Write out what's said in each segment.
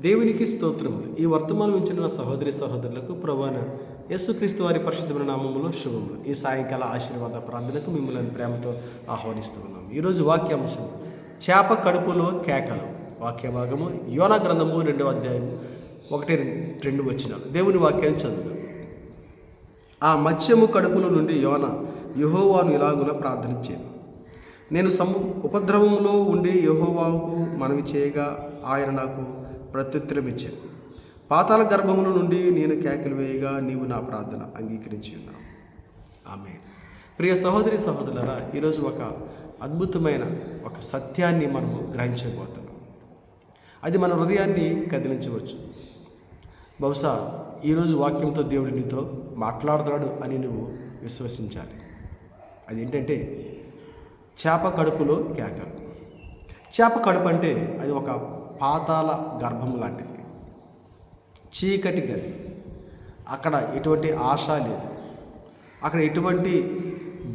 దేవునికి స్తోత్రములు. ఈ వర్తమానం ఉంచిన సహోదరి సహోదరులకు ప్రభువైన యేసుక్రీస్తు వారి పరిశుద్ధమైన నామములో శుభములు. ఈ సాయంకాల ఆశీర్వాద ప్రార్థనకు మిమ్మల్ని ప్రేమతో ఆహ్వానిస్తూ ఉన్నాం. ఈరోజు వాక్యాంశం చేప కడుపులో కేకలు. వాక్య భాగము యోనా గ్రంథము 2వ అధ్యాయం 1-2 వచనాలు. దేవుని వాక్యాన్ని చదువుదాం. ఆ మత్స్యము కడుపులో నుండి యోనా యెహోవాను ఇలాగున ప్రార్థించాను. నేను ఉపద్రవములో ఉండి యెహోవాకు మనవి చేయగా ఆయన నాకు ప్రత్యుత్తరం ఇచ్చాను. పాతాళ గర్భముల నుండి నేను కేకలు వేయగా నీవు నా ప్రార్థన అంగీకరించి ఉన్నావు. ఆమేన్. ప్రియ సహోదరి సహోదరులారా, ఈరోజు ఒక అద్భుతమైన ఒక సత్యాన్ని మనము గ్రహించబోతున్నాం. అది మన హృదయాన్ని కదిలించవచ్చు. బహుశా ఈరోజు వాక్యంతో దేవుడు నీతో మాట్లాడుతున్నాడు అని నువ్వు విశ్వసించాలి. అదేంటంటే చేప కడుపులో కేకలు. చేప కడుపు అంటే అది ఒక పాతాళ గర్భం లాంటిది, చీకటి గది. అక్కడ ఎటువంటి ఆశ లేదు. అక్కడ ఎటువంటి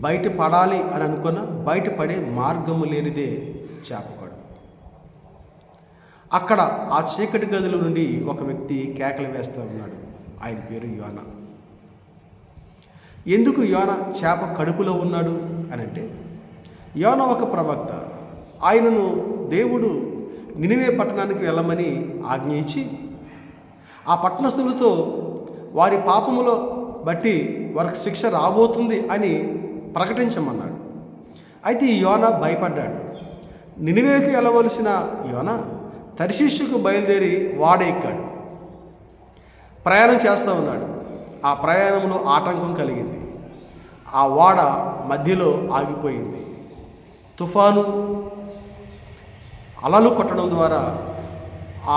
బయటపడాలి అని అనుకున్న బయటపడే మార్గము లేనిదే చేప కడుపు. అక్కడ ఆ చీకటి గదిలో నుండి ఒక వ్యక్తి కేకలు వేస్తూ ఉన్నాడు. ఆయన పేరు యోనా. ఎందుకు యోనా చేప కడుపులో ఉన్నాడు అని అంటే, యోనా ఒక ప్రవక్త. ఆయనను దేవుడు నినివే పట్టణానికి వెళ్ళమని ఆజ్ఞ ఇచ్చి ఆ పట్టణస్థులతో వారి పాపములో బట్టి వారికి శిక్ష రాబోతుంది అని ప్రకటించమన్నాడు. అయితే ఈ యోనా భయపడ్డాడు. నినివేకి వెళ్ళవలసిన యోనా తర్షీషుకు బయలుదేరి వాడ ఎక్కాడు. ప్రయాణం చేస్తూ ఉన్నాడు. ఆ ప్రయాణంలో ఆటంకం కలిగింది. ఆ వాడ మధ్యలో ఆగిపోయింది. తుఫాను అలలు కొట్టడం ద్వారా ఆ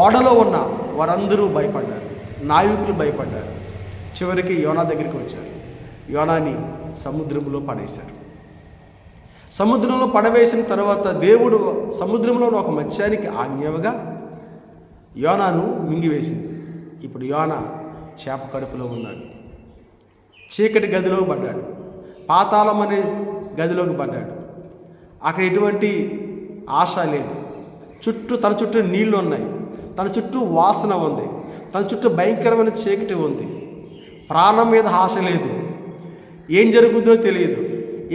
ఓడలో ఉన్న వారందరూ భయపడ్డారు. నావికులు భయపడ్డారు. చివరికి యోనా దగ్గరికి వచ్చారు. యోనాని సముద్రంలో పడేశారు. సముద్రంలో పడవేసిన తర్వాత దేవుడు సముద్రంలో ఒక మత్స్యానికి ఆజ్ఞగా యోనాను మింగివేసింది. ఇప్పుడు యోనా చేప కడుపులో ఉన్నాడు. చీకటి గదిలో పడ్డాడు. పాతాళం అనే గదిలోకి పడ్డాడు. అక్కడ ఎటువంటి ఆశ లేదు. తన చుట్టూ నీళ్లు ఉన్నాయి. తన చుట్టూ వాసన ఉంది. తన చుట్టూ భయంకరమైన చీకటి ఉంది. ప్రాణం మీద ఆశ లేదు. ఏం జరుగుతుందో తెలియదు.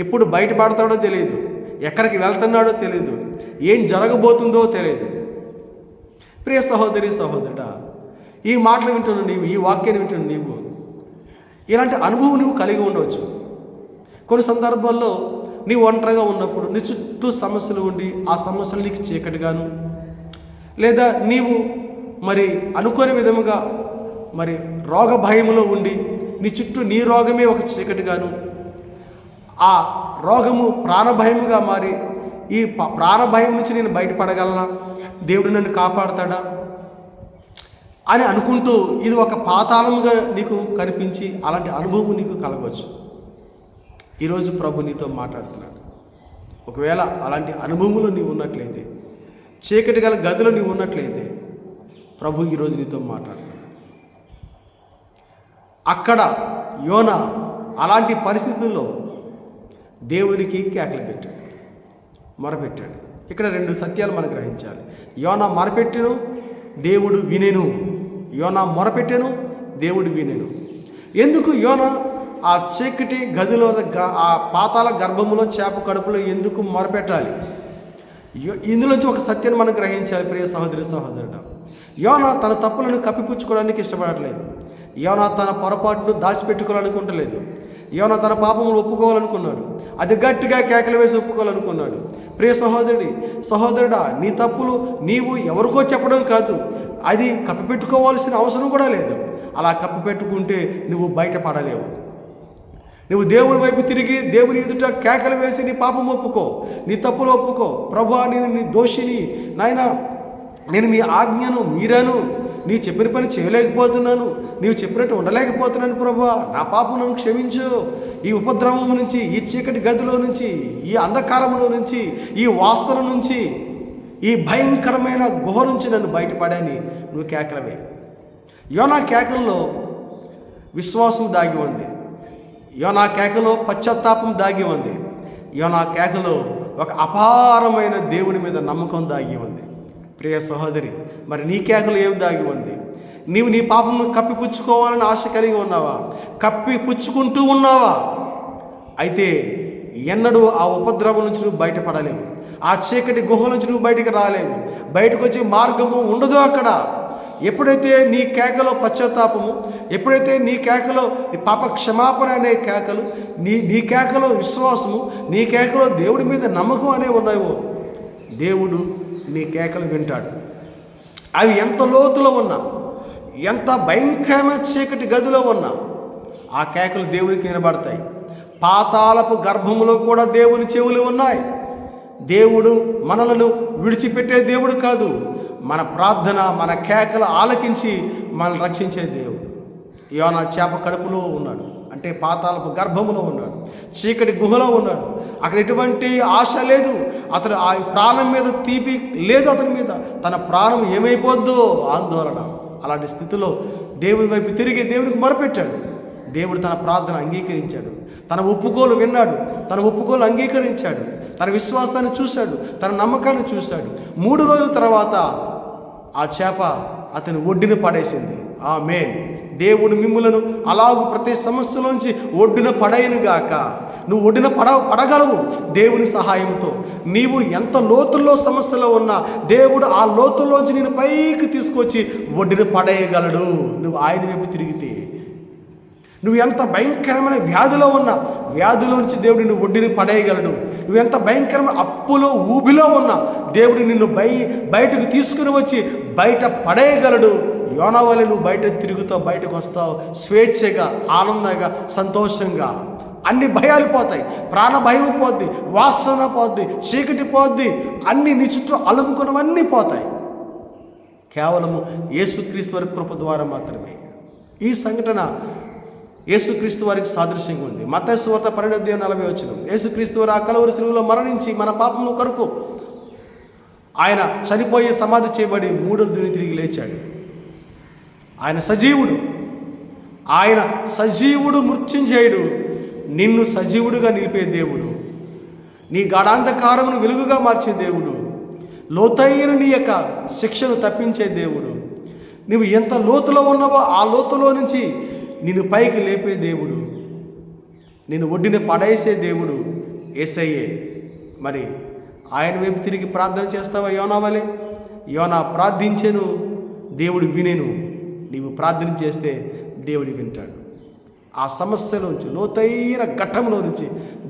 ఎప్పుడు బయటపడతాడో తెలియదు. ఎక్కడికి వెళ్తున్నాడో తెలియదు. ఏం జరగబోతుందో తెలియదు. ప్రియ సహోదరి సహోదరుడా, ఈ మాటలు వింటున్న నీవు, ఈ వాక్యాన్ని వింటున్న నీవు, ఇలాంటి అనుభవం నువ్వు కలిగి ఉండవచ్చు. కొన్ని సందర్భాల్లో నీవు ఒంటరిగా ఉన్నప్పుడు నీ చుట్టూ సమస్యలు ఉండి ఆ సమస్యలు నీకు చీకటిగాను, లేదా నీవు మరి అనుకోని విధముగా మరి రోగ భయములో ఉండి నీ చుట్టూ నీ రోగమే ఒక చీకటిగాను, ఆ రోగము ప్రాణభయముగా మారి ఈ ప్రాణభయం నుంచి నేను బయటపడగలనా, దేవుడు నన్ను కాపాడతాడా అని అనుకుంటూ ఇది ఒక పాతాళముగా నీకు కనిపించి అలాంటి అనుభవం నీకు కలగవచ్చు. ఈరోజు ప్రభు నీతో మాట్లాడుతున్నాడు. ఒకవేళ అలాంటి అనుభవంలో నీవు ఉన్నట్లయితే, చీకటి గల గదిలో నీవు ఉన్నట్లయితే, ప్రభు ఈరోజు నీతో మాట్లాడుతున్నాడు. అక్కడ యోనా అలాంటి పరిస్థితుల్లో దేవునికి కేకలు పెట్టాడు, మొరపెట్టాడు. ఇక్కడ 2 సత్యాలు మనం గ్రహించాలి. యోనా మొరపెట్టెను, దేవుడు వినెను. యోనా మొరపెట్టెను, దేవుడు వినెను. ఎందుకు యోనా ఆ చీకటి గదిలో ఆ పాతాళ గర్భములో చేప కడుపులో ఎందుకు మొరపెట్టాలి? ఇందులోంచి ఒక సత్యాన్ని మనం గ్రహించాలి. ప్రియ సహోదరి సహోదరుడు, యోనా తన తప్పులను కప్పిపుచ్చుకోవడానికి ఇష్టపడట్లేదు. యోనా తన పొరపాటును దాచిపెట్టుకోవాలనుకుంటలేదు. యోనా తన పాపములు ఒప్పుకోవాలనుకున్నాడు. అది గట్టిగా కేకలు వేసి ఒప్పుకోవాలనుకున్నాడు. ప్రియ సహోదరుడా, నీ తప్పులు నీవు ఎవరికో చెప్పడం కాదు, అది కప్పిపెట్టుకోవాల్సిన అవసరం కూడా లేదు. అలా కప్పిపెట్టుకుంటే నువ్వు బయటపడలేవు. నువ్వు దేవుని వైపు తిరిగి దేవుని ఎదుట కేకలు వేసి నీ పాపం ఒప్పుకో, నీ తప్పులు ఒప్పుకో. ప్రభువా, నేను నీ దోషిని, నాయనా, నేను మీ ఆజ్ఞను మీరాను, నీ చెప్పిన పని చేయలేకపోతున్నాను, నీవు చెప్పినట్టు ఉండలేకపోతున్నాను. ప్రభువా, నా పాపం నన్ను క్షమించు. ఈ ఉపద్రవం నుంచి, ఈ చీకటి గదిలో నుంచి, ఈ అంధకారంలో నుంచి, ఈ వాసన నుంచి, ఈ భయంకరమైన గుహ నుంచి నన్ను బయటపడని నువ్వు కేకలవే. యోనా కేకల్లో విశ్వాసం దాగి ఉంది. యోనా కేకలో పశ్చాత్తాపం దాగి ఉంది. యోనా కేకలో ఒక అపారమైన దేవుని మీద నమ్మకం దాగి ఉంది. ప్రియ సహోదరి, మరి నీ కేకలు ఏమి దాగి ఉంది? నీవు నీ పాపమును కప్పిపుచ్చుకోవాలని ఆశ కలిగి ఉన్నావా? కప్పిపుచ్చుకుంటూ ఉన్నావా? అయితే ఎన్నడూ ఆ ఉపద్రవం నుంచి నువ్వు బయటపడలేవు. ఆ చీకటి గుహ నుంచి నువ్వు బయటికి రాలేవు. బయటకు వచ్చే మార్గము ఉండదు అక్కడ. ఎప్పుడైతే నీ కేకలో పశ్చాత్తాపము, ఎప్పుడైతే నీ కేకలో పాప క్షమాపణ అనే కేకలు, నీ కేకలో విశ్వాసము, నీ కేకలో దేవుడి మీద నమ్మకం అనేవి ఉన్నాయో, దేవుడు నీ కేకలు వింటాడు. అవి ఎంత లోతులో ఉన్నా, ఎంత భయంకరమైన చీకటి గదిలో ఉన్నా ఆ కేకలు దేవునికి వినబడతాయి. పాతాళపు గర్భములో కూడా దేవుని చెవులు ఉన్నాయి. దేవుడు మనలను విడిచిపెట్టే దేవుడు కాదు. మన ప్రార్థన, మన కేకలు ఆలకించి మనల్ని రక్షించే దేవుడు. యోనా చేప కడుపులో ఉన్నాడు, అంటే పాతాళపు గర్భములో ఉన్నాడు, చీకటి గుహలో ఉన్నాడు. అక్కడ ఎటువంటి ఆశ లేదు. అతడు ఆ ప్రాణం మీద తీపి లేదు అతని మీద. తన ప్రాణం ఏమైపోద్దో ఆందోళన. అలాంటి స్థితిలో దేవుని వైపు తిరిగి దేవునికి మొరపెట్టాడు. దేవుడు తన ప్రార్థన అంగీకరించాడు. తన ఒప్పుకోలు విన్నాడు, తన ఒప్పుకోలు అంగీకరించాడు, తన విశ్వాసాన్ని చూశాడు, తన నమ్మకాన్ని చూశాడు. 3 రోజుల తర్వాత ఆ చేప అతని ఒడ్డున పడేసింది. ఆమేన్. దేవుడు మిమ్ములను అలాగూ ప్రతి సమస్యలోంచి ఒడ్డున పడేయనుగాక. నువ్వు ఒడ్డున పడగలవు దేవుని సహాయంతో. నీవు ఎంత లోతుల్లో సమస్యలో ఉన్నా దేవుడు ఆ లోతుల్లోంచి నేను పైకి తీసుకొచ్చి ఒడ్డున పడేయగలడు నువ్వు ఆయన వైపు తిరిగితే. నువ్వు ఎంత భయంకరమైన వ్యాధిలో ఉన్నా వ్యాధిలో నుంచి దేవుడు నిన్ను ఒడ్డుని పడేయగలడు. నువ్వు ఎంత భయంకరమైన అప్పులో ఊబిలో ఉన్నా దేవుడు నిన్ను బయటకు తీసుకుని వచ్చి బయట పడేయగలడు. యోనా వలె నువ్వు బయట తిరుగుతావు, బయటకు వస్తావు స్వేచ్ఛగా, ఆనందంగా, సంతోషంగా. అన్ని భయాలు పోతాయి. ప్రాణ భయం పోద్ది, వాసన పోద్ది, చీకటి పోద్ది, అన్ని నీ చుట్టూ అలుముకున్నవన్నీ పోతాయి. కేవలము యేసుక్రీస్తు వారి కృప ద్వారా మాత్రమే. ఈ సంఘటన యేసుక్రీస్తు వారికి సాదృశ్యంగా ఉంది. మత్తయి సువార్త 12:40 యేసుక్రీస్తు వారు ఆ కలువరి శిలువలో మరణించి మన పాపముల కొరకు ఆయన చనిపోయి సమాధి చేయబడి 3వ దిన తిరిగి లేచాడు. ఆయన సజీవుడు. ఆయన సజీవుడు, మృత్యుంజయుడు. నిన్ను సజీవుడుగా నిలిపే దేవుడు. నీ గాఢాంధకారమును వెలుగుగా మార్చే దేవుడు. లోతైన నీ యొక్క శిక్షను తప్పించే దేవుడు. నువ్వు ఎంత లోతులో ఉన్నావో ఆ లోతులో నుంచి నిన్ను పైకి లేపే దేవుడు. నిన్ను ఒడ్డున పడేసే దేవుడు యేసయ్యే. మరి ఆయన వైపు తిరిగి ప్రార్థన చేస్తావా? యోనా వలె. యోనా ప్రార్థించెను, దేవుడు వినెను. నీవు ప్రార్థన చేస్తే దేవుడు వింటాడు. ఆ సమస్యలోంచి, లోతైన ఘట్టంలో నుంచి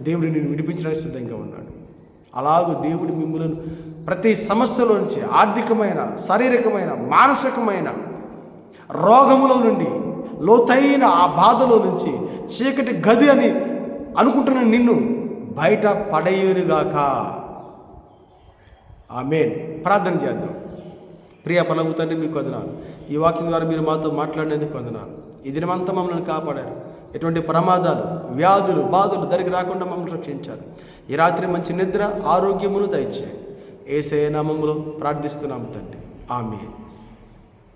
దేవుడు నిన్ను విడిపించడానికి సిద్ధంగా ఉన్నాడు. అలాగూ దేవుడు మిమ్మల్ని ప్రతి సమస్యలో నుంచి, ఆర్థికమైన, శారీరకమైన, మానసికమైన రోగములో నుండి, లోతైన ఆ బాధలో నుంచి, చీకటి గది అని అనుకుంటున్న నిన్ను బయట పడేయునుగాక. ఆమేన్. ప్రార్థన చేద్దాం. ప్రియ పరలోక తండ్రి, మీకు వందనాలు. ఈ వాక్యం ద్వారా మీరు మాతో మాట్లాడినందుకు వందనాలు. ఈ దినమంతా మమ్మల్ని కాపాడారు. ఎటువంటి ప్రమాదాలు, వ్యాధులు, బాధలు దగ్గరికి రాకుండా మమ్మల్ని రక్షించారు. ఈ రాత్రి మంచి నిద్ర, ఆరోగ్యమును దయచేయండి. యేసయ్య నామములో ప్రార్థిస్తున్నాము తండ్రి. ఆమేన్.